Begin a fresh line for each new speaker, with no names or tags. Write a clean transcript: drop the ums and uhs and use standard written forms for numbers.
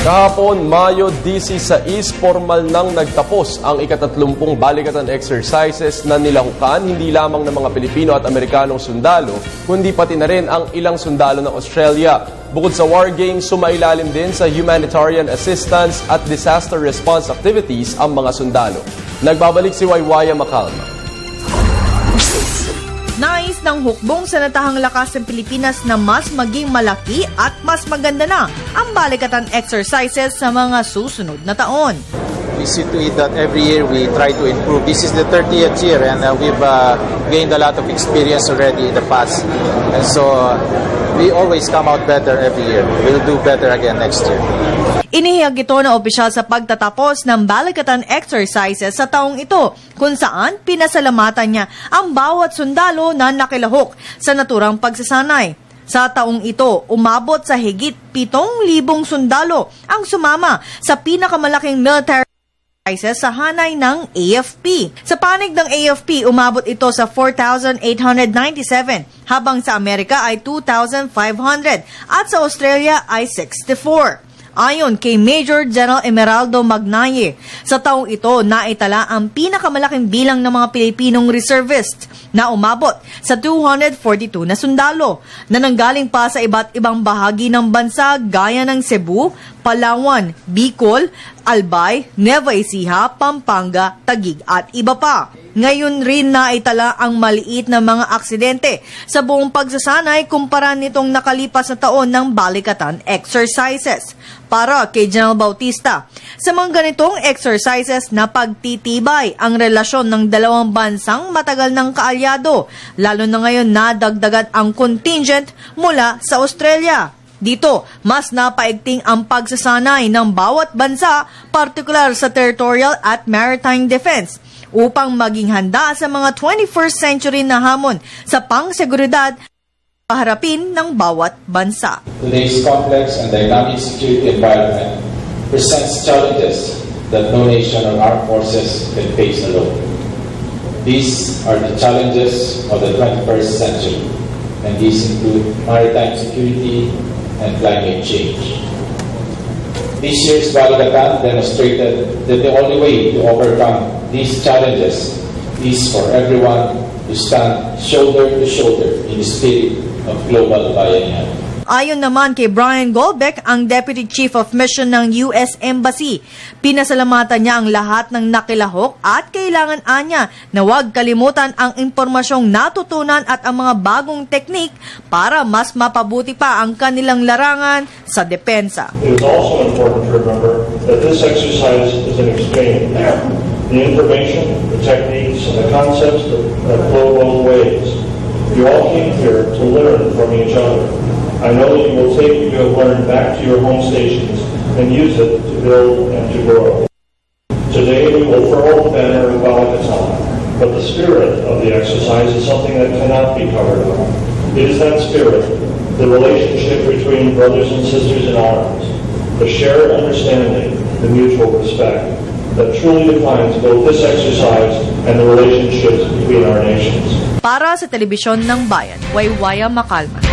Kahapon, Mayo 16, formal nang nagtapos ang ika-30 balikatan exercises na nilahukan hindi lamang ng mga Pilipino at Amerikanong sundalo, kundi pati na rin ang ilang sundalo ng Australia. Bukod sa war games, sumailalim din sa humanitarian assistance at disaster response activities ang mga sundalo. Nagbabalik si Waywaya Macalma.
Nais ng hukbong sa natahang lakas ng Pilipinas na mas maging malaki at mas maganda na ang balikatan exercises sa mga susunod na taon.
We see to it that every year we try to improve. This is the 30th year and we've gained a lot of experience already in the past. And so we always come out better every year. We'll do better again next year.
Inihiyag ito ng opisyal sa pagtatapos ng balikatan exercises sa taong ito, kung saan pinasalamatan niya ang bawat sundalo na nakilahok sa naturang pagsasanay. Sa taong ito, umabot sa higit 7,000 sundalo ang sumama sa pinakamalaking military exercises sa hanay ng AFP. Sa panig ng AFP, umabot ito sa 4,897, habang sa Amerika ay 2,500 at sa Australia ay 64. Ayon kay Major General Emeraldo Magnaye, sa taong ito naitala ang pinakamalaking bilang ng mga Pilipinong reservists na umabot sa 242 na sundalo na nanggaling pa sa iba't ibang bahagi ng bansa gaya ng Cebu, Palawan, Bicol, Albay, Nueva Ecija, Pampanga, Taguig at iba pa. Ngayon rin naitala ang maliit na mga aksidente sa buong pagsasanay kumpara nitong nakalipas na taon ng balikatan exercises. Para kay General Bautista, sa mga ganitong exercises na pagtitibay ang relasyon ng dalawang bansang matagal ng kaalyado, lalo na ngayon nadagdagan ang contingent mula sa Australia. Dito, mas napaigting ang pagsasanay ng bawat bansa, partikular sa territorial at maritime defense, upang maging handa sa mga 21st century na hamon sa pangseguridad paharapin ng bawat bansa.
Today's complex and dynamic security environment presents challenges that no nation or armed forces can face alone. These are the challenges of the 21st century, and these include maritime security and climate change. This year's Balikatan demonstrated that the only way to overcome these challenges is for everyone to stand shoulder to shoulder in the spirit of global bayanihan.
Ayon naman kay Brian Goldbeck, ang Deputy Chief of Mission ng US Embassy, pinasalamatan niya ang lahat ng nakilahok at kailangan anya na huwag kalimutan ang impormasyong natutunan at ang mga bagong teknik para mas mapabuti pa ang kanilang larangan sa depensa.
It is also important to remember that this exercise is an exchange. The information, the techniques, and the concepts that flow both ways. You all came here to learn from each other. I know that you will take what you have learned back to your home stations and use it to build and to grow. Today we will furl the banner of Balikatan, but the spirit of the exercise is something that cannot be covered up. It is that spirit, the relationship between brothers and sisters in arms, the shared understanding, the mutual respect, that truly defines both this exercise and the relationships between our nations.
Para sa Telebisyon ng Bayan, Waywaya Macalma.